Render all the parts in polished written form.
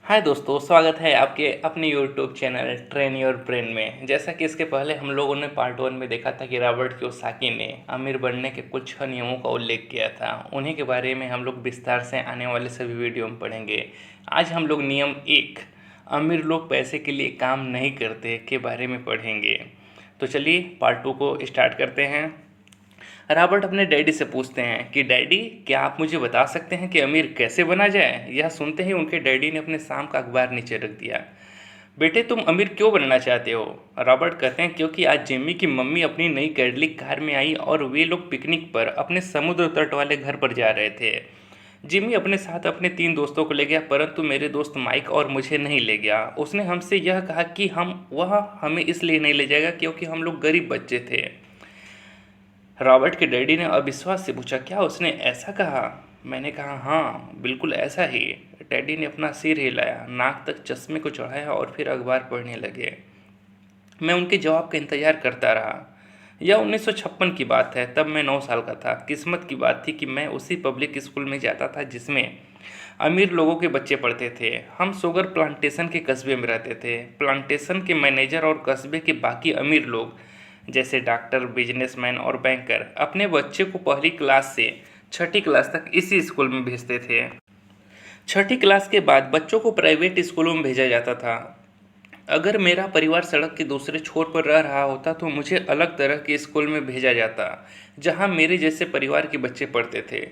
हाय दोस्तों, स्वागत है आपके अपने YouTube channel train your brain में। जैसा कि इसके पहले हम लोगों ने पार्ट 1 में देखा था कि रॉबर्ट कियोसाकी ने अमीर बनने के कुछ 6 नियमों का उल्लेख किया था। उन्हीं के बारे में हम लोग विस्तार से आने वाले सभी वीडियो में पढ़ेंगे। आज हम लोग नियम 1, अमीर लोग पैसे के लिए काम नहीं करते, के बारे में पढ़ेंगे। तो चलिए पार्ट 2 को स्टार्ट करते हैं। रॉबर्ट अपने डैडी से पूछते हैं कि डैडी, क्या आप मुझे बता सकते हैं कि अमीर कैसे बना जाए। यह सुनते ही उनके डैडी ने अपने शाम का अखबार नीचे रख दिया। बेटे, तुम अमीर क्यों बनना चाहते हो। रॉबर्ट कहते हैं क्योंकि आज जिम्मी की मम्मी अपनी नई कैडलिक कार में आई और वे लोग पिकनिक पर अपने समुद्र तट वाले घर पर जा रहे थे। जिम्मी अपने साथ अपने 3 दोस्तों को ले गया, परंतु मेरे दोस्त माइक और मुझे नहीं ले गया। उसने हमसे यह कहा कि वह हमें इसलिए नहीं ले जाएगा क्योंकि हम लोग गरीब बच्चे थे। रॉबर्ट के डैडी ने अविश्वास से पूछा, क्या उसने ऐसा कहा। मैंने कहा, हाँ बिल्कुल ऐसा ही। डैडी ने अपना सिर हिलाया, नाक तक चश्मे को चढ़ाया और फिर अखबार पढ़ने लगे। मैं उनके जवाब का इंतजार करता रहा। यह 1956 की बात है। तब मैं 9 साल का था। किस्मत की बात थी कि मैं उसी पब्लिक स्कूल में जाता था जिसमें अमीर लोगों के बच्चे पढ़ते थे। हम शुगर प्लांटेशन के कस्बे में रहते थे। प्लांटेशन के मैनेजर और कस्बे के बाकी अमीर लोग जैसे डॉक्टर, बिजनेसमैन और बैंकर अपने बच्चे को पहली क्लास से 6ठी क्लास तक इसी स्कूल में भेजते थे। 6ठी क्लास के बाद बच्चों को प्राइवेट स्कूलों में भेजा जाता था। अगर मेरा परिवार सड़क के दूसरे छोर पर रह रहा होता तो मुझे अलग तरह के स्कूल में भेजा जाता, जहां मेरे जैसे परिवार के बच्चे पढ़ते थे।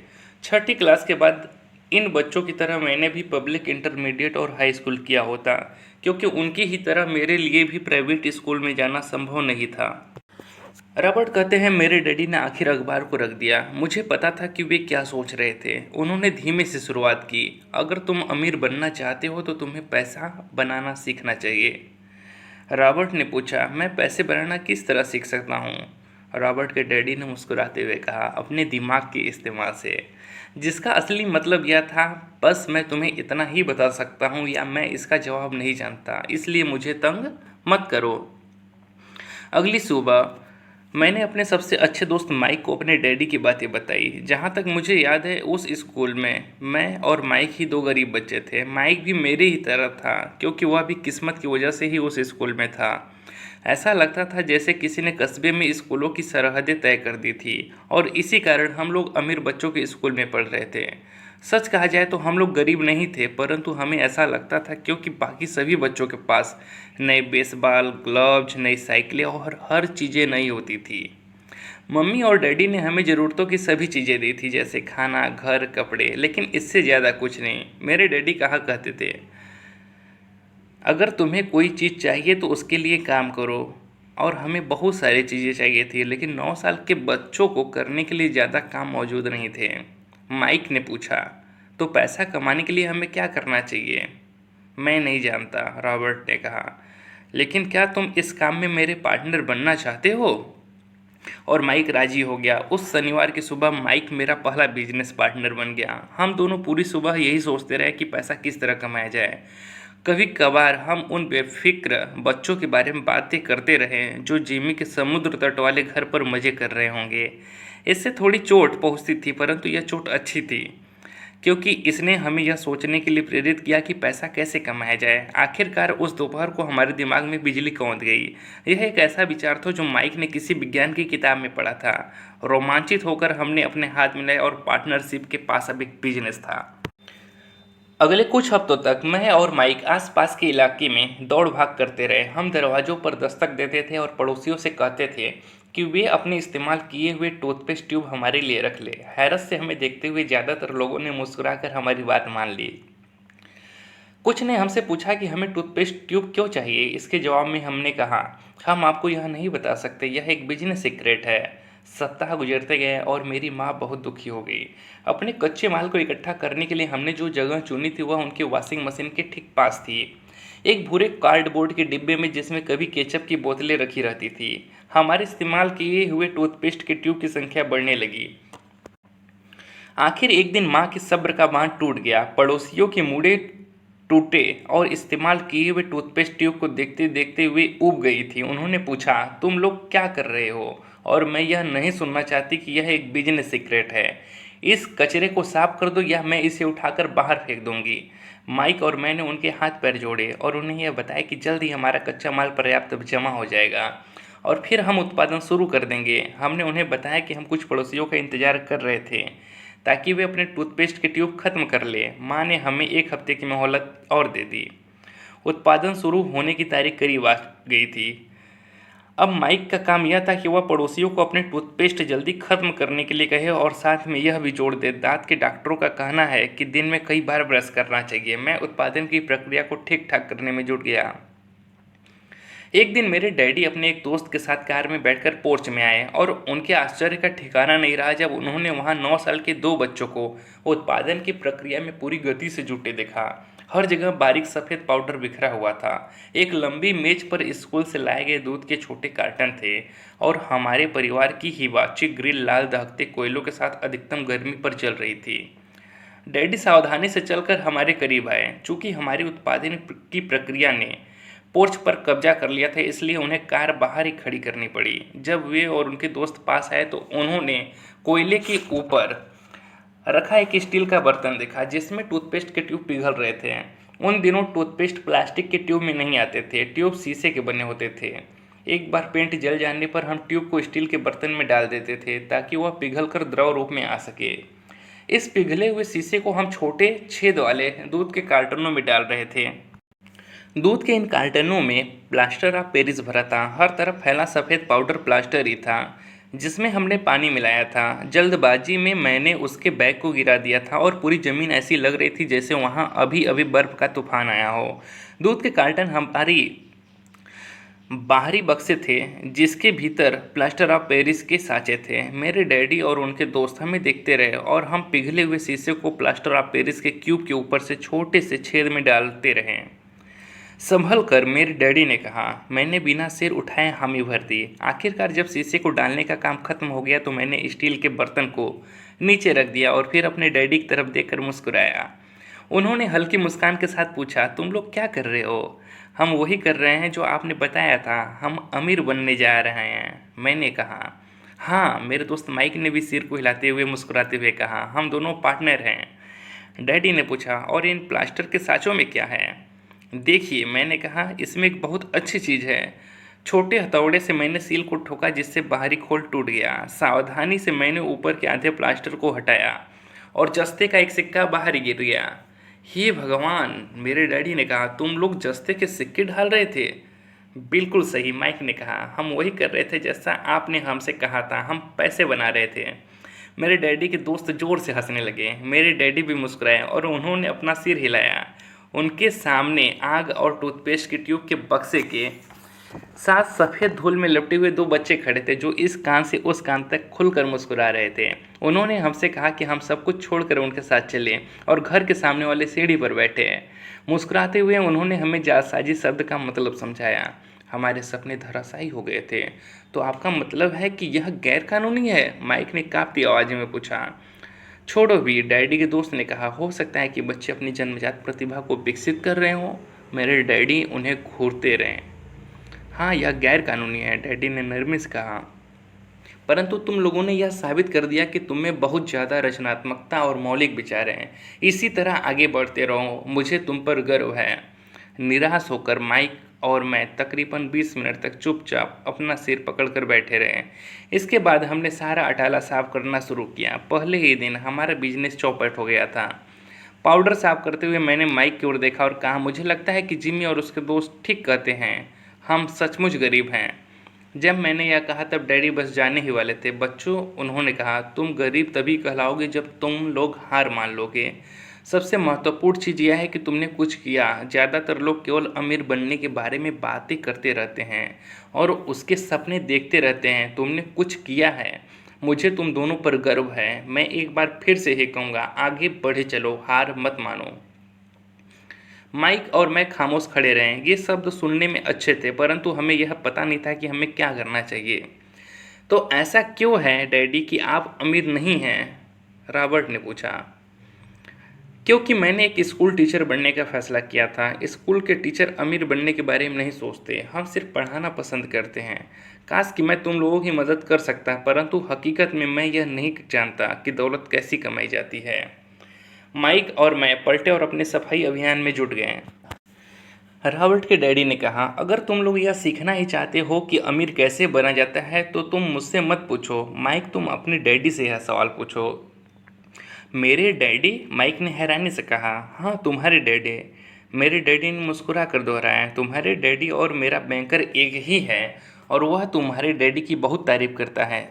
6ठी क्लास के बाद इन बच्चों की तरह मैंने भी पब्लिक इंटरमीडिएट और हाई स्कूल किया होता, क्योंकि उनकी ही तरह मेरे लिए भी प्राइवेट स्कूल में जाना संभव नहीं था। रॉबर्ट कहते हैं, मेरे डैडी ने आखिर अखबार को रख दिया। मुझे पता था कि वे क्या सोच रहे थे। उन्होंने धीमे से शुरुआत की, अगर तुम अमीर बनना चाहते हो तो तुम्हें पैसा बनाना सीखना चाहिए। रॉबर्ट ने पूछा, मैं पैसे बनाना किस तरह सीख सकता हूँ। रॉबर्ट के डैडी ने मुस्कुराते हुए कहा, अपने दिमाग के इस्तेमाल से। जिसका असली मतलब यह था, बस मैं तुम्हें इतना ही बता सकता हूँ या मैं इसका जवाब नहीं जानता, इसलिए मुझे तंग मत करो। अगली सुबह मैंने अपने सबसे अच्छे दोस्त माइक को अपने डैडी की बातें बताई। जहाँ तक मुझे याद है, उस स्कूल में मैं और माइक ही 2 गरीब बच्चे थे। माइक भी मेरे ही तरह था, क्योंकि वह भी किस्मत की वजह से ही उस स्कूल में था। ऐसा लगता था जैसे किसी ने कस्बे में स्कूलों की सरहदें तय कर दी थी और इसी कारण हम लोग अमीर बच्चों के स्कूल में पढ़ रहे थे। सच कहा जाए तो हम लोग गरीब नहीं थे, परंतु हमें ऐसा लगता था क्योंकि बाकी सभी बच्चों के पास नए बेसबॉल ग्लव्स, नई साइकिलें और हर चीज़ें नई होती थी। मम्मी और डैडी ने हमें ज़रूरतों की सभी चीज़ें दी थी, जैसे खाना, घर, कपड़े, लेकिन इससे ज़्यादा कुछ नहीं। मेरे डैडी कहा करते थे, अगर तुम्हें कोई चीज़ चाहिए तो उसके लिए काम करो। और हमें बहुत सारी चीज़ें चाहिए थी, लेकिन 9 साल के बच्चों को करने के लिए ज़्यादा काम मौजूद नहीं थे। माइक ने पूछा, तो पैसा कमाने के लिए हमें क्या करना चाहिए। मैं नहीं जानता, रॉबर्ट ने कहा, लेकिन क्या तुम इस काम में मेरे पार्टनर बनना चाहते हो। और माइक राजी हो गया। उस शनिवार की सुबह माइक मेरा पहला बिजनेस पार्टनर बन गया। हम दोनों पूरी सुबह यही सोचते रहे कि पैसा किस तरह कमाया जाए। कभी कभार हम उन बेफिक्र बच्चों के बारे में बातें करते रहे जो जिमी के समुद्र तट वाले घर पर मज़े कर रहे होंगे। इससे थोड़ी चोट पहुंचती थी, परंतु यह चोट अच्छी थी, क्योंकि इसने हमें यह सोचने के लिए प्रेरित किया कि पैसा कैसे कमाया जाए। आखिरकार उस दोपहर को हमारे दिमाग में बिजली कौंध गई। यह एक ऐसा विचार था जो माइक ने किसी विज्ञान की किताब में पढ़ा था। रोमांचित होकर हमने अपने हाथ मिलाए और पार्टनरशिप के पास अब एक बिजनेस था। अगले कुछ हफ्तों तक मैं और माइक आसपास के इलाके में दौड़ भाग करते रहे। हम दरवाजों पर दस्तक देते थे और पड़ोसियों से कहते थे कि वे अपने इस्तेमाल किए हुए टूथपेस्ट ट्यूब हमारे लिए रख ले। हैरत से हमें देखते हुए ज़्यादातर लोगों ने मुस्कुराकर हमारी बात मान ली। कुछ ने हमसे पूछा कि हमें टूथपेस्ट ट्यूब क्यों चाहिए। इसके जवाब में हमने कहा, हम आपको यह नहीं बता सकते, यह एक बिजनेस सीक्रेट है। सप्ताह गुजरते गए और मेरी माँ बहुत दुखी हो गई। अपने कच्चे माल को इकट्ठा करने के लिए हमने जो जगह चुनी थी वह उनके वॉशिंग मशीन के ठीक पास थी, एक भूरे कार्डबोर्ड के डिब्बे में जिसमें कभी केचप की बोतलें रखी रहती थी। हमारे इस्तेमाल किए हुए टूथपेस्ट के ट्यूब की संख्या बढ़ने लगी। आखिर एक दिन माँ के सब्र का बांध टूट गया। पड़ोसियों के मुड़े टूटे और इस्तेमाल किए हुए टूथपेस्ट ट्यूब को देखते देखते वे ऊब गई थी। उन्होंने पूछा, तुम लोग क्या कर रहे हो। और मैं यह नहीं सुनना चाहती कि यह एक बिजनेस सीक्रेट है। इस कचरे को साफ कर दो या मैं इसे उठाकर बाहर फेंक दूंगी। माइक और मैंने उनके हाथ पैर जोड़े और उन्हें यह बताया कि जल्द ही हमारा कच्चा माल पर्याप्त जमा हो जाएगा और फिर हम उत्पादन शुरू कर देंगे। हमने उन्हें बताया कि हम कुछ पड़ोसियों का इंतजार कर रहे थे ताकि वे अपने टूथपेस्ट के ट्यूब खत्म कर ले। माँ ने हमें 1 हफ्ते की मोहलत और दे दी। उत्पादन शुरू होने की तारीख करीब आ गई थी। अब माइक का काम यह था कि वह पड़ोसियों को अपने टूथपेस्ट जल्दी खत्म करने के लिए कहे और साथ में यह भी जोड़ दे, दांत के डॉक्टरों का कहना है कि दिन में कई बार ब्रश करना चाहिए। मैं उत्पादन की प्रक्रिया को ठीक ठाक करने में जुट गया। एक दिन मेरे डैडी अपने एक दोस्त के साथ कार में बैठकर पोर्च में आए और उनके आश्चर्य का ठिकाना नहीं रहा जब उन्होंने वहां 9 साल के 2 बच्चों को उत्पादन की प्रक्रिया में पूरी गति से जुटे देखा। हर जगह बारीक सफ़ेद पाउडर बिखरा हुआ था। एक लंबी मेज पर स्कूल से लाए गए दूध के छोटे कार्टन थे और हमारे परिवार की हिबाची ग्रिल लाल दहकते कोयलों के साथ अधिकतम गर्मी पर जल रही थी। डैडी सावधानी से चलकर हमारे करीब आए। चूंकि हमारी उत्पादन की प्रक्रिया ने पोर्च पर कब्जा कर लिया था, इसलिए उन्हें कार बाहर ही खड़ी करनी पड़ी। जब वे और उनके दोस्त पास आए तो उन्होंने कोयले के ऊपर रखा एक स्टील का बर्तन देखा जिसमें टूथपेस्ट के ट्यूब पिघल रहे थे। उन दिनों टूथपेस्ट प्लास्टिक के ट्यूब में नहीं आते थे, ट्यूब शीशे के बने होते थे। एक बार पेंट जल जाने पर हम ट्यूब को स्टील के बर्तन में डाल देते थे ताकि वह पिघलकर द्रव रूप में आ सके। इस पिघले हुए शीशे को हम छोटे छेद वाले दूध के कार्टनों में डाल रहे थे। दूध के इन कार्टनों में प्लास्टर ऑफ पेरिस भरा था। हर तरफ फैला सफ़ेद पाउडर प्लास्टर ही था जिसमें हमने पानी मिलाया था। जल्दबाजी में मैंने उसके बैग को गिरा दिया था और पूरी ज़मीन ऐसी लग रही थी जैसे वहाँ अभी अभी बर्फ़ का तूफान आया हो। दूध के कार्टन हमारी बाहरी बक्से थे जिसके भीतर प्लास्टर ऑफ पेरिस के साँचे थे। मेरे डैडी और उनके दोस्त हमें देखते रहे और हम पिघले हुए शीशे को प्लास्टर ऑफ पेरिस के क्यूब के ऊपर से छोटे से छेद में डालते रहे। संभल कर, मेरे डैडी ने कहा। मैंने बिना सिर उठाए हामी भर दी। आखिरकार जब शीशे को डालने का काम खत्म हो गया तो मैंने स्टील के बर्तन को नीचे रख दिया और फिर अपने डैडी की तरफ देखकर मुस्कुराया। उन्होंने हल्की मुस्कान के साथ पूछा, तुम लोग क्या कर रहे हो? हम वही कर रहे हैं जो आपने बताया था, हम अमीर बनने जा रहे हैं। मैंने कहा, हाँ। मेरे दोस्त माइक ने भी सिर को हिलाते हुए मुस्कुराते हुए कहा, हम दोनों पार्टनर हैं। डैडी ने पूछा, और इन प्लास्टर के साँचों में क्या है? देखिए, मैंने कहा, इसमें एक बहुत अच्छी चीज़ है। छोटे हथौड़े से मैंने सील को ठोका जिससे बाहरी खोल टूट गया। सावधानी से मैंने ऊपर के आधे प्लास्टर को हटाया और जस्ते का एक सिक्का बाहर ही गिर गया। हे भगवान, मेरे डैडी ने कहा, तुम लोग जस्ते के सिक्के ढाल रहे थे? बिल्कुल सही, माइक ने कहा, हम वही कर रहे थे जैसा आपने हमसे कहा था, हम पैसे बना रहे थे। मेरे डैडी के दोस्त ज़ोर से हंसने लगे। मेरे डैडी भी मुस्कुराए और उन्होंने अपना सिर हिलाया। उनके सामने आग और टूथपेस्ट के ट्यूब के बक्से के साथ सफ़ेद धूल में लपटे हुए 2 बच्चे खड़े थे जो इस कान से उस कान तक खुलकर मुस्कुरा रहे थे। उन्होंने हमसे कहा कि हम सब कुछ छोड़कर उनके साथ चलें और घर के सामने वाले सीढ़ी पर बैठे। मुस्कुराते हुए उन्होंने हमें जालसाजी शब्द का मतलब समझाया। हमारे सपने धराशायी हो गए थे। तो आपका मतलब है कि यह गैर कानूनी है? माइक ने कांपती आवाज़ में पूछा। छोड़ो भी, डैडी के दोस्त ने कहा, हो सकता है कि बच्चे अपनी जन्मजात प्रतिभा को विकसित कर रहे हों। मेरे डैडी उन्हें घूरते रहे। हाँ, यह गैर कानूनी है, डैडी ने नरमी से कहा, परंतु तुम लोगों ने यह साबित कर दिया कि तुम में बहुत ज़्यादा रचनात्मकता और मौलिक विचार हैं। इसी तरह आगे बढ़ते रहो, मुझे तुम पर गर्व है। निराश होकर माइक और मैं तकरीबन 20 मिनट तक चुपचाप अपना सिर पकड़कर बैठे रहे। इसके बाद हमने सारा अटाला साफ करना शुरू किया। पहले ही दिन हमारा बिजनेस चौपट हो गया था। पाउडर साफ करते हुए मैंने माइक की ओर देखा और कहा, मुझे लगता है कि जिमी और उसके दोस्त ठीक कहते हैं, हम सचमुच गरीब हैं। जब मैंने यह कहा तब डैडी बस जाने ही वाले थे। बच्चों, उन्होंने कहा, तुम गरीब तभी कहलाओगे जब तुम लोग हार मान लोगे। सबसे महत्वपूर्ण चीज़ यह है कि तुमने कुछ किया। ज़्यादातर लोग केवल अमीर बनने के बारे में बातें करते रहते हैं और उसके सपने देखते रहते हैं। तुमने कुछ किया है। मुझे तुम दोनों पर गर्व है। मैं एक बार फिर से ही कहूँगा, आगे बढ़े चलो, हार मत मानो। माइक और मैं खामोश खड़े रहे। ये शब्द सुनने में अच्छे थे परंतु हमें यह पता नहीं था कि हमें क्या करना चाहिए। तो ऐसा क्यों है डैडी कि आप अमीर नहीं हैं? रॉबर्ट ने पूछा। क्योंकि मैंने एक स्कूल टीचर बनने का फैसला किया था। स्कूल के टीचर अमीर बनने के बारे में नहीं सोचते, हम सिर्फ पढ़ाना पसंद करते हैं। काश कि मैं तुम लोगों की मदद कर सकता, परंतु हकीकत में मैं यह नहीं जानता कि दौलत कैसी कमाई जाती है। माइक और मैं पलटे और अपने सफाई अभियान में जुट गए। रॉबर्ट के डैडी ने कहा, अगर तुम लोग यह सीखना ही चाहते हो कि अमीर कैसे बना जाता है तो तुम मुझसे मत पूछो। माइक, तुम अपने डैडी से यह सवाल पूछो। मेरे डैडी? माइक ने हैरानी से कहा। हाँ, तुम्हारे डैडी। मेरे डैडी ने मुस्कुरा कर दोहराया, तुम्हारे डैडी और मेरा बैंकर एक ही है और वह तुम्हारे डैडी की बहुत तारीफ करता है।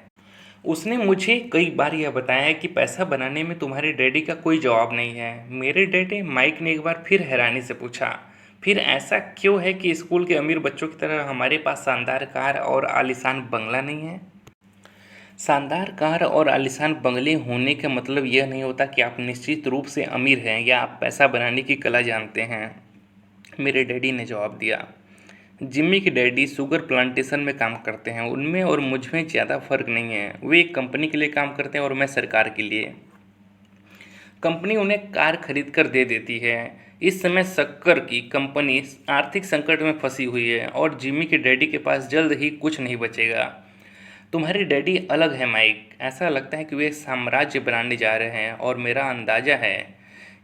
उसने मुझे कई बार यह बताया कि पैसा बनाने में तुम्हारे डैडी का कोई जवाब नहीं है। मेरे डैडी? माइक ने एक बार फिर हैरानी से पूछा। फिर ऐसा क्यों है कि स्कूल के अमीर बच्चों की तरह हमारे पास शानदार कार और आलीशान बंगला नहीं है? शानदार कार और आलीशान बंगले होने का मतलब यह नहीं होता कि आप निश्चित रूप से अमीर हैं या आप पैसा बनाने की कला जानते हैं, मेरे डैडी ने जवाब दिया। जिम्मी के डैडी शुगर प्लांटेशन में काम करते हैं। उनमें और मुझ में ज़्यादा फर्क नहीं है। वे एक कंपनी के लिए काम करते हैं और मैं सरकार के लिए। कंपनी उन्हें कार खरीद कर दे देती है। इस समय शक्कर की कंपनी आर्थिक संकट में फंसी हुई है और जिम्मी के डैडी के पास जल्द ही कुछ नहीं बचेगा। तुम्हारे डैडी अलग है माइक, ऐसा लगता है कि वे साम्राज्य बनाने जा रहे हैं और मेरा अंदाज़ा है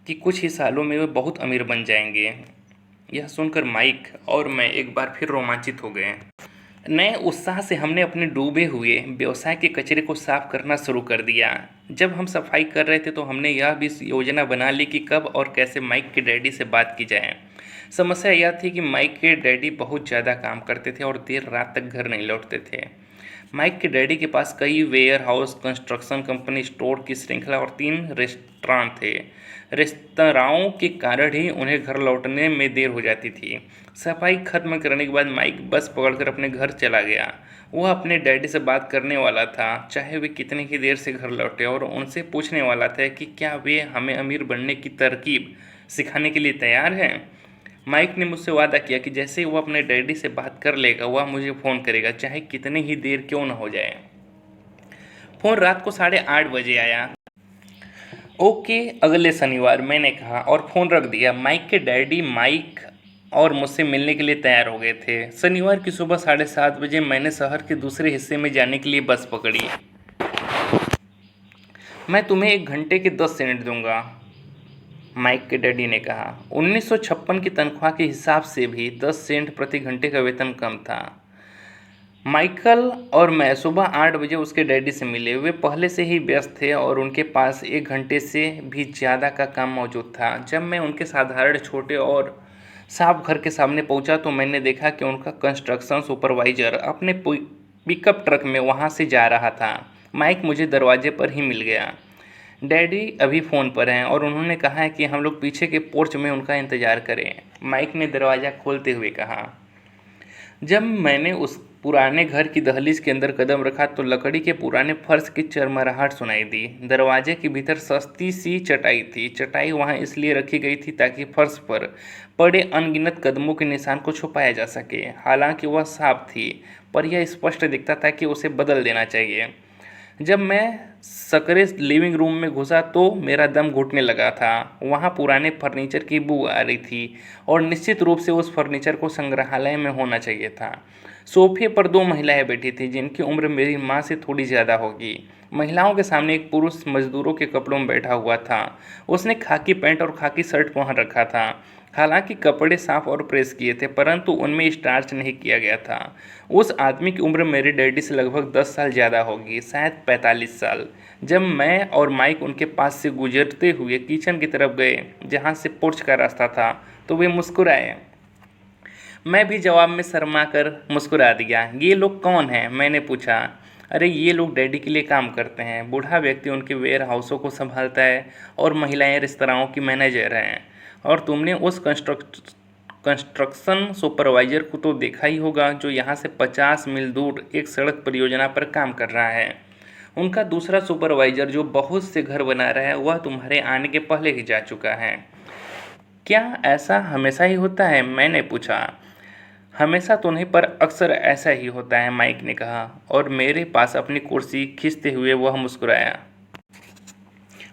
कि कुछ ही सालों में वे बहुत अमीर बन जाएंगे। यह सुनकर माइक और मैं एक बार फिर रोमांचित हो गए। नए उत्साह से हमने अपने डूबे हुए व्यवसाय के कचरे को साफ करना शुरू कर दिया। जब हम सफाई कर रहे थे तो हमने यह भी योजना बना ली कि कब और कैसे माइक के डैडी से बात की जाए। समस्या यह थी कि माइक के डैडी बहुत ज़्यादा काम करते थे और देर रात तक घर नहीं लौटते थे। माइक के डैडी के पास कई warehouse, construction company, store की श्रृंखला और 3 रेस्टोरेंट थे। रेस्तराओं के कारण ही उन्हें घर लौटने में देर हो जाती थी। सफाई खत्म करने के बाद माइक बस पकड़कर अपने घर चला गया। वह अपने डैडी से बात करने वाला था, चाहे वे कितनी ही देर से घर लौटे, और उनसे पूछने वाला था कि क्या वे हमें अमीर बनने की तरकीब सिखाने के लिए तैयार हैं। माइक ने मुझसे वादा किया कि जैसे ही वो अपने डैडी से बात कर लेगा वह मुझे फ़ोन करेगा, चाहे कितनी ही देर क्यों न हो जाए। फ़ोन रात को 8:30 बजे आया। ओके, अगले शनिवार, मैंने कहा और फ़ोन रख दिया। माइक के डैडी माइक और मुझसे मिलने के लिए तैयार हो गए थे। शनिवार की सुबह 7:30 बजे मैंने शहर के दूसरे हिस्से में जाने के लिए बस पकड़ी। मैं तुम्हें 1 घंटे के 10 सेंट दूंगा, माइक के डैडी ने कहा। 1956 की तनख्वाह के हिसाब से भी 10 सेंट प्रति घंटे का वेतन कम था। माइकल और मैं सुबह 8 बजे उसके डैडी से मिले। वे पहले से ही व्यस्त थे और उनके पास 1 घंटे से भी ज़्यादा का काम मौजूद था। जब मैं उनके साधारण, छोटे और साफ घर के सामने पहुंचा तो मैंने देखा कि उनका कंस्ट्रक्शन सुपरवाइजर अपने पिकअप ट्रक में वहां से जा रहा था। माइक मुझे दरवाजे पर ही मिल गया। डैडी अभी फ़ोन पर हैं और उन्होंने कहा है कि हम लोग पीछे के पोर्च में उनका इंतज़ार करें, माइक ने दरवाज़ा खोलते हुए कहा। जब मैंने उस पुराने घर की दहलीज के अंदर कदम रखा तो लकड़ी के पुराने फर्श की चरमराहट सुनाई दी। दरवाजे के भीतर सस्ती सी चटाई थी। चटाई वहां इसलिए रखी गई थी ताकि फर्श पर पड़े अनगिनत कदमों के निशान को छुपाया जा सके। हालांकि वह साफ थी, पर यह स्पष्ट दिखता था कि उसे बदल देना चाहिए। जब मैं सकरे लिविंग रूम में घुसा तो मेरा दम घुटने लगा था। वहाँ पुराने फर्नीचर की बू आ रही थी और निश्चित रूप से उस फर्नीचर को संग्रहालय में होना चाहिए था। सोफे पर 2 महिलाएं बैठी थीं जिनकी उम्र मेरी माँ से थोड़ी ज़्यादा होगी। महिलाओं के सामने एक पुरुष मजदूरों के कपड़ों में बैठा हुआ था। उसने खाकी पैंट और खाकी शर्ट पहन रखा था। हालांकि कपड़े साफ और प्रेस किए थे, परंतु उनमें स्टार्च नहीं किया गया था। उस आदमी की उम्र मेरे डैडी से लगभग 10 साल ज़्यादा होगी, शायद 45 साल। जब मैं और माइक उनके पास से गुजरते हुए किचन की तरफ गए जहाँ से पोर्च का रास्ता था तो वे मुस्कुराए। मैं भी जवाब में शर्मा कर मुस्कुरा दिया। ये लोग कौन हैं? मैंने पूछा। अरे, ये लोग डैडी के लिए काम करते हैं। बूढ़ा व्यक्ति उनके वेयर हाउसों को संभालता है और महिलाएं रेस्तराओं की मैनेजर हैं। और तुमने उस कंस्ट्रक्शन सुपरवाइजर को तो देखा ही होगा जो यहाँ से 50 मील दूर एक सड़क परियोजना पर काम कर रहा है। उनका दूसरा सुपरवाइजर जो बहुत से घर बना रहा है वह तुम्हारे आने के पहले ही जा चुका है। क्या ऐसा हमेशा ही होता है? मैंने पूछा। हमेशा तो नहीं, पर अक्सर ऐसा ही होता है, माइक ने कहा और मेरे पास अपनी कुर्सी खींचते हुए वह मुस्कुराया।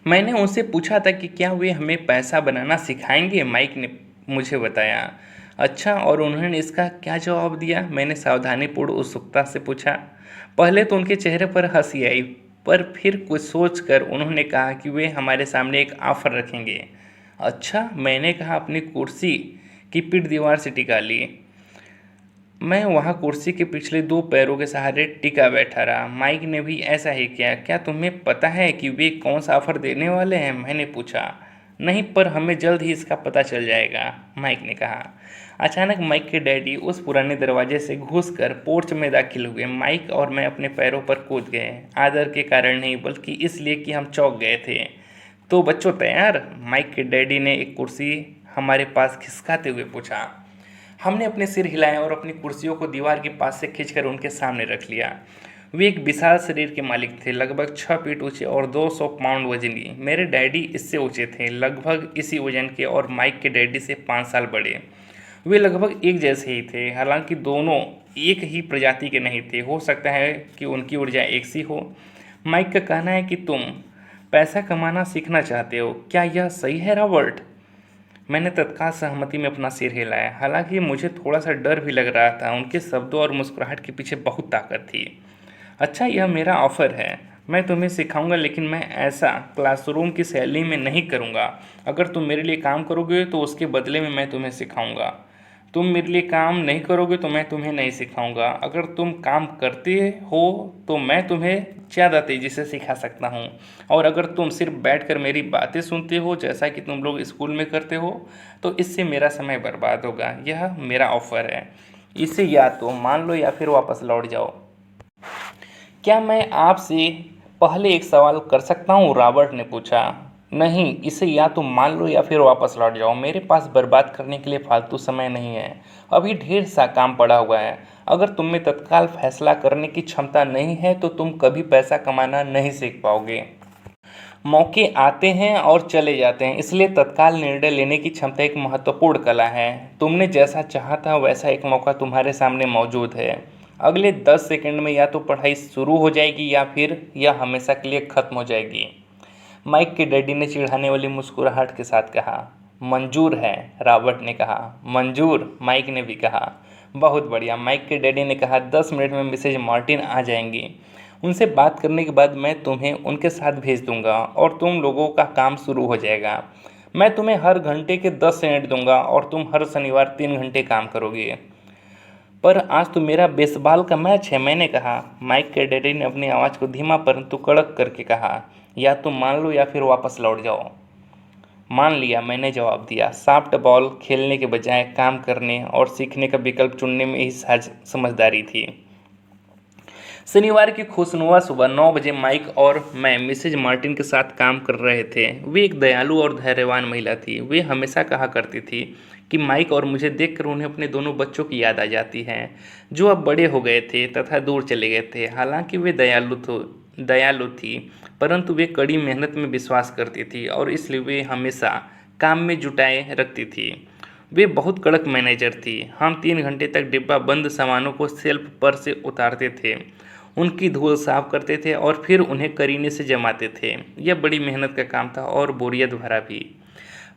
मैंने उनसे पूछा था कि क्या वे हमें पैसा बनाना सिखाएंगे। माइक ने मुझे बताया। अच्छा, और उन्होंने इसका क्या जवाब दिया? मैंने सावधानीपूर्ण उत्सुकता से पूछा। पहले तो उनके चेहरे पर हंसी आई, पर फिर कुछ सोचकर उन्होंने कहा कि वे हमारे सामने एक ऑफर रखेंगे। अच्छा, मैंने कहा, अपनी कुर्सी की पीठ दीवार से टिका ली। मैं वहाँ कुर्सी के पिछले दो पैरों के सहारे टिका बैठा रहा। माइक ने भी ऐसा ही किया। क्या तुम्हें पता है कि वे कौन सा ऑफर देने वाले हैं? मैंने पूछा। नहीं, पर हमें जल्द ही इसका पता चल जाएगा, माइक ने कहा। अचानक माइक के डैडी उस पुराने दरवाजे से घुसकर पोर्च में दाखिल हुए। माइक और मैं अपने पैरों पर कूद गए, आदर के कारण नहीं बल्कि इसलिए कि हम चौंक गए थे। तो बच्चों तैयार? माइक के डैडी ने एक कुर्सी हमारे पास खिसकाते हुए पूछा। हमने अपने सिर हिलाए और अपनी कुर्सियों को दीवार के पास से खींचकर उनके सामने रख लिया। वे एक विशाल शरीर के मालिक थे, लगभग 6 फीट ऊंचे और 200 पाउंड वजनी। मेरे डैडी इससे ऊंचे थे, लगभग इसी वजन के, और माइक के डैडी से 5 साल बड़े। वे लगभग एक जैसे ही थे, हालांकि दोनों एक ही प्रजाति के नहीं थे। हो सकता है कि उनकी ऊर्जा एक सी हो। माइक का कहना है कि तुम पैसा कमाना सीखना चाहते हो, क्या यह सही है रॉबर्ट? मैंने तत्काल सहमति में अपना सिर हिलाया। हालांकि मुझे थोड़ा सा डर भी लग रहा था। उनके शब्दों और मुस्कुराहट के पीछे बहुत ताकत थी। अच्छा, यह मेरा ऑफ़र है। मैं तुम्हें सिखाऊंगा, लेकिन मैं ऐसा क्लासरूम की शैली में नहीं करूंगा। अगर तुम मेरे लिए काम करोगे तो उसके बदले में मैं तुम्हें सिखाऊंगा। तुम मेरे लिए काम नहीं करोगे तो मैं तुम्हें नहीं सिखाऊंगा। अगर तुम काम करते हो तो मैं तुम्हें ज़्यादा तेज़ी से सिखा सकता हूँ, और अगर तुम सिर्फ बैठकर मेरी बातें सुनते हो जैसा कि तुम लोग स्कूल में करते हो तो इससे मेरा समय बर्बाद होगा। यह मेरा ऑफ़र है, इसे या तो मान लो या फिर वापस लौट जाओ। क्या मैं आपसे पहले एक सवाल कर सकता हूँ? रॉबर्ट ने पूछा। नहीं, इसे या तो मान लो या फिर वापस लौट जाओ। मेरे पास बर्बाद करने के लिए फालतू समय नहीं है। अभी ढेर सा काम पड़ा हुआ है। अगर तुम में तत्काल फैसला करने की क्षमता नहीं है तो तुम कभी पैसा कमाना नहीं सीख पाओगे। मौके आते हैं और चले जाते हैं, इसलिए तत्काल निर्णय लेने की क्षमता एक महत्वपूर्ण कला है। तुमने जैसा चाहा था वैसा एक मौका तुम्हारे सामने मौजूद है। अगले 10 सेकंड में या तो पढ़ाई शुरू हो जाएगी या फिर यह हमेशा के लिए ख़त्म हो जाएगी। माइक के डैडी ने चिढ़ाने वाली मुस्कुराहट के साथ कहा। मंजूर है, रॉबर्ट ने कहा। मंजूर, माइक ने भी कहा। बहुत बढ़िया, माइक के डैडी ने कहा। 10 मिनट में मिसेज मार्टिन आ जाएंगी। उनसे बात करने के बाद मैं तुम्हें उनके साथ भेज दूंगा और तुम लोगों का काम शुरू हो जाएगा। मैं तुम्हें हर घंटे के 10 मिनट दूंगा और तुम हर शनिवार 3 घंटे काम करोगे। पर आज तो मेरा बेसबॉल का मैच है, मैंने कहा। माइक के डैडी ने अपनी आवाज़ को धीमा परंतु कड़क करके कहा। या तुम मान लो या फिर वापस लौट जाओ। मान लिया, मैंने जवाब दिया। सॉफ्ट बॉल खेलने के बजाय काम करने और सीखने का विकल्प चुनने में ही समझदारी थी। शनिवार की खुशनुमा सुबह 9 बजे माइक और मैं मिसेज मार्टिन के साथ काम कर रहे थे। वे एक दयालु और धैर्यवान महिला थी। वे हमेशा कहा करती थी कि माइक और मुझे देखकर उन्हें अपने दोनों बच्चों की याद आ जाती है, जो अब बड़े हो गए थे तथा दूर चले गए थे। हालांकि वे दयालु थी, परंतु वे कड़ी मेहनत में विश्वास करती थी और इसलिए वे हमेशा काम में जुटाए रखती थी। वे बहुत कड़क मैनेजर थी। हम 3 घंटे तक डिब्बा बंद सामानों को शेल्फ पर से उतारते थे, उनकी धूल साफ करते थे और फिर उन्हें करीने से जमाते थे। यह बड़ी मेहनत का काम था और बोरियत भरा भी।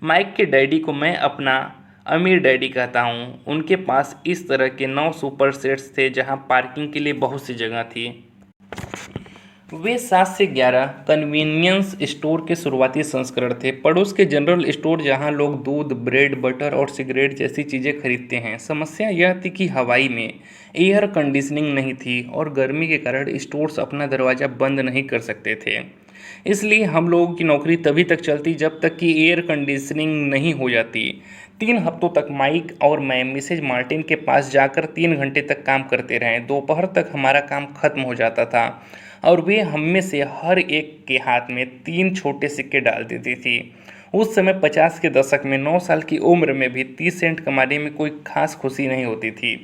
माइक के डैडी को मैं अपना अमीर डैडी कहता हूँ। उनके पास इस तरह के 9 सुपर सेट्स थे जहाँ पार्किंग के लिए बहुत सी जगह थी। वे 7 से 11 कन्वीनियंस स्टोर के शुरुआती संस्करण थे, पड़ोस के जनरल स्टोर जहां लोग दूध, ब्रेड, बटर और सिगरेट जैसी चीज़ें खरीदते हैं। समस्या यह थी कि हवाई में एयर कंडीशनिंग नहीं थी और गर्मी के कारण स्टोर्स अपना दरवाज़ा बंद नहीं कर सकते थे। इसलिए हम लोगों की नौकरी तभी तक चलती जब तक कि एयर कंडीशनिंग नहीं हो जाती। 3 हफ्तों तक माइक और मैं मिसेज मार्टिन के पास जाकर 3 घंटे तक काम करते रहे। दोपहर तक हमारा काम खत्म हो जाता था और वे हम में से हर एक के हाथ में 3 छोटे सिक्के डाल देती थी। उस समय 50 के दशक में 9 साल की उम्र में भी 30 सेंट कमाने में कोई खास खुशी नहीं होती थी।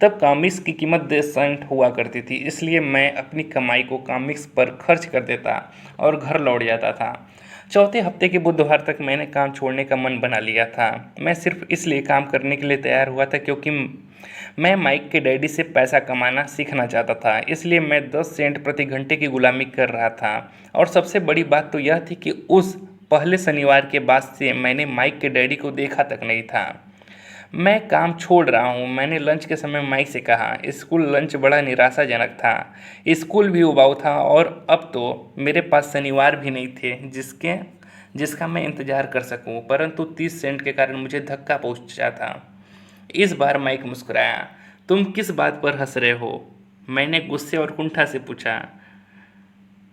तब कॉमिक्स की कीमत 10 सेंट हुआ करती थी, इसलिए मैं अपनी कमाई को कॉमिक्स पर खर्च कर देता और घर लौट जाता था। चौथे हफ्ते के बुधवार तक मैंने काम छोड़ने का मन बना लिया था। मैं सिर्फ इसलिए काम करने के लिए तैयार हुआ था क्योंकि मैं माइक के डैडी से पैसा कमाना सीखना चाहता था, इसलिए मैं 10 सेंट प्रति घंटे की गुलामी कर रहा था। और सबसे बड़ी बात तो यह थी कि उस पहले शनिवार के बाद से मैंने माइक के डैडी को देखा तक नहीं था। मैं काम छोड़ रहा हूँ, मैंने लंच के समय माइक से कहा। स्कूल लंच बड़ा निराशाजनक था, स्कूल भी उबाऊ था और अब तो मेरे पास शनिवार भी नहीं थे जिसका मैं इंतज़ार कर सकूं, परंतु 30 सेंट के कारण मुझे धक्का पहुंचा था। इस बार माइक मुस्कुराया। तुम किस बात पर हंस रहे हो? मैंने गुस्से और कुंठा से पूछा।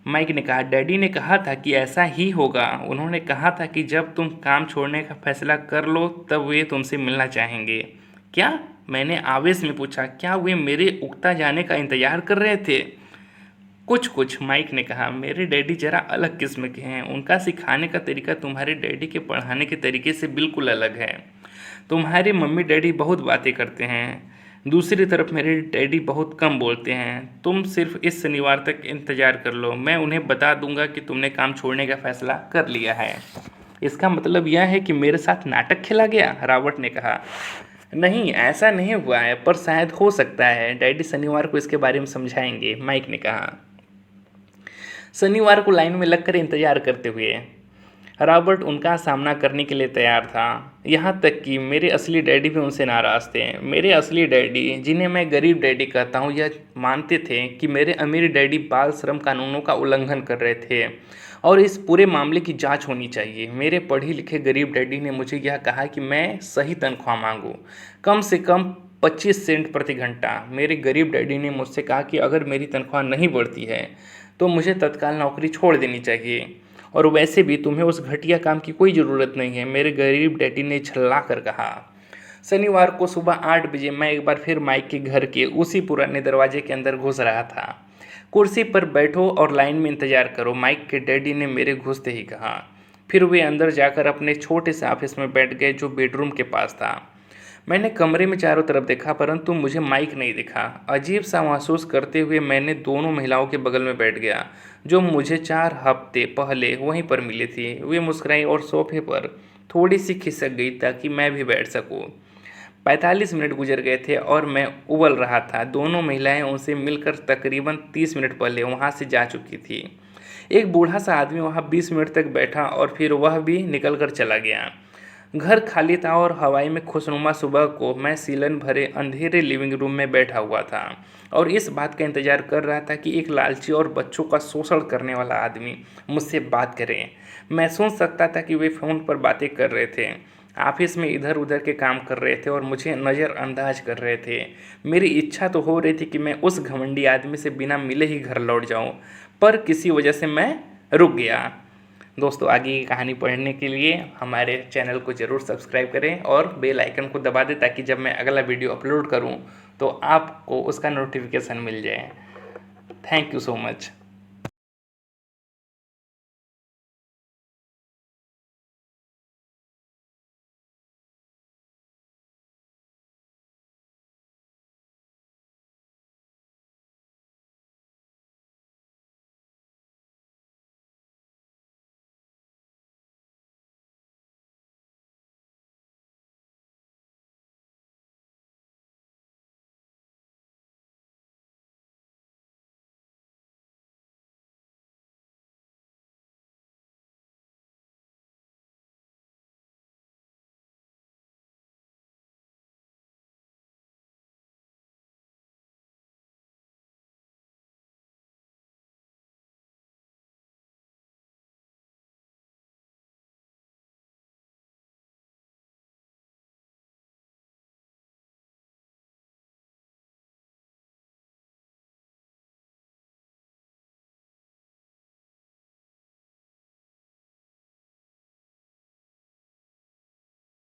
माइक ने कहा, डैडी ने कहा था कि ऐसा ही होगा। उन्होंने कहा था कि जब तुम काम छोड़ने का फैसला कर लो तब वे तुमसे मिलना चाहेंगे। क्या? मैंने आवेश में पूछा। क्या वे मेरे उकता जाने का इंतजार कर रहे थे? कुछ कुछ, माइक ने कहा। मेरे डैडी जरा अलग किस्म के हैं, उनका सिखाने का तरीका तुम्हारे डैडी के पढ़ाने के तरीके से बिल्कुल अलग है। तुम्हारे मम्मी डैडी बहुत बातें करते हैं, दूसरी तरफ मेरे डैडी बहुत कम बोलते हैं। तुम सिर्फ इस शनिवार तक इंतज़ार कर लो, मैं उन्हें बता दूंगा कि तुमने काम छोड़ने का फैसला कर लिया है। इसका मतलब यह है कि मेरे साथ नाटक खेला गया? रॉबर्ट ने कहा। नहीं, ऐसा नहीं हुआ है, पर शायद हो सकता है। डैडी शनिवार को इसके बारे में समझाएंगे, माइक ने कहा। शनिवार को लाइन में लगकर इंतजार करते हुए रॉबर्ट उनका सामना करने के लिए तैयार था। यहाँ तक कि मेरे असली डैडी भी उनसे नाराज़ थे। मेरे असली डैडी, जिन्हें मैं गरीब डैडी कहता हूँ, यह मानते थे कि मेरे अमीर डैडी बाल श्रम कानूनों का उल्लंघन कर रहे थे और इस पूरे मामले की जांच होनी चाहिए। मेरे पढ़े लिखे गरीब डैडी ने मुझे यह कहा कि मैं सही तनख्वाह मांगूं, कम से कम 25 सेंट प्रति घंटा। मेरे गरीब डैडी ने मुझसे कहा कि अगर मेरी तनख्वाह नहीं बढ़ती है तो मुझे तत्काल नौकरी छोड़ देनी चाहिए, और वैसे भी तुम्हें उस घटिया काम की कोई ज़रूरत नहीं है, मेरे गरीब डैडी ने झल्ला कर कहा। शनिवार को सुबह 8 बजे मैं एक बार फिर माइक के घर के उसी पुराने दरवाजे के अंदर घुस रहा था। कुर्सी पर बैठो और लाइन में इंतजार करो, माइक के डैडी ने मेरे घुसते ही कहा। फिर वे अंदर जाकर अपने छोटे से ऑफिस में बैठ गए जो बेडरूम के पास था। मैंने कमरे में चारों तरफ देखा, परंतु मुझे माइक नहीं दिखा। अजीब सा महसूस करते हुए मैंने दोनों महिलाओं के बगल में बैठ गया जो मुझे 4 हफ्ते पहले वहीं पर मिली थी। वे मुस्कुराई और सोफे पर थोड़ी सी खिसक गई ताकि मैं भी बैठ सकूं। 45 मिनट गुजर गए थे और मैं उबल रहा था। दोनों महिलाएं उनसे मिलकर तकरीबन 30 मिनट पहले वहां से जा चुकी थी। एक बूढ़ा सा आदमी वहां 20 मिनट तक बैठा और फिर वह भी निकल कर चला गया। घर खाली था और हवाई में खुशनुमा सुबह को मैं सीलन भरे अंधेरे लिविंग रूम में बैठा हुआ था और इस बात का इंतजार कर रहा था कि एक लालची और बच्चों का शोषण करने वाला आदमी मुझसे बात करे। मैं सुन सकता था कि वे फ़ोन पर बातें कर रहे थे, ऑफिस में इधर उधर के काम कर रहे थे और मुझे नज़रअंदाज कर रहे थे। मेरी इच्छा तो हो रही थी कि मैं उस घमंडी आदमी से बिना मिले ही घर लौट जाऊं, पर किसी वजह से मैं रुक गया। दोस्तों, आगे की कहानी पढ़ने के लिए हमारे चैनल को ज़रूर सब्सक्राइब करें और बेल आइकन को दबा दें ताकि जब मैं अगला वीडियो अपलोड करूं तो आपको उसका नोटिफिकेशन मिल जाए। Thank you so much.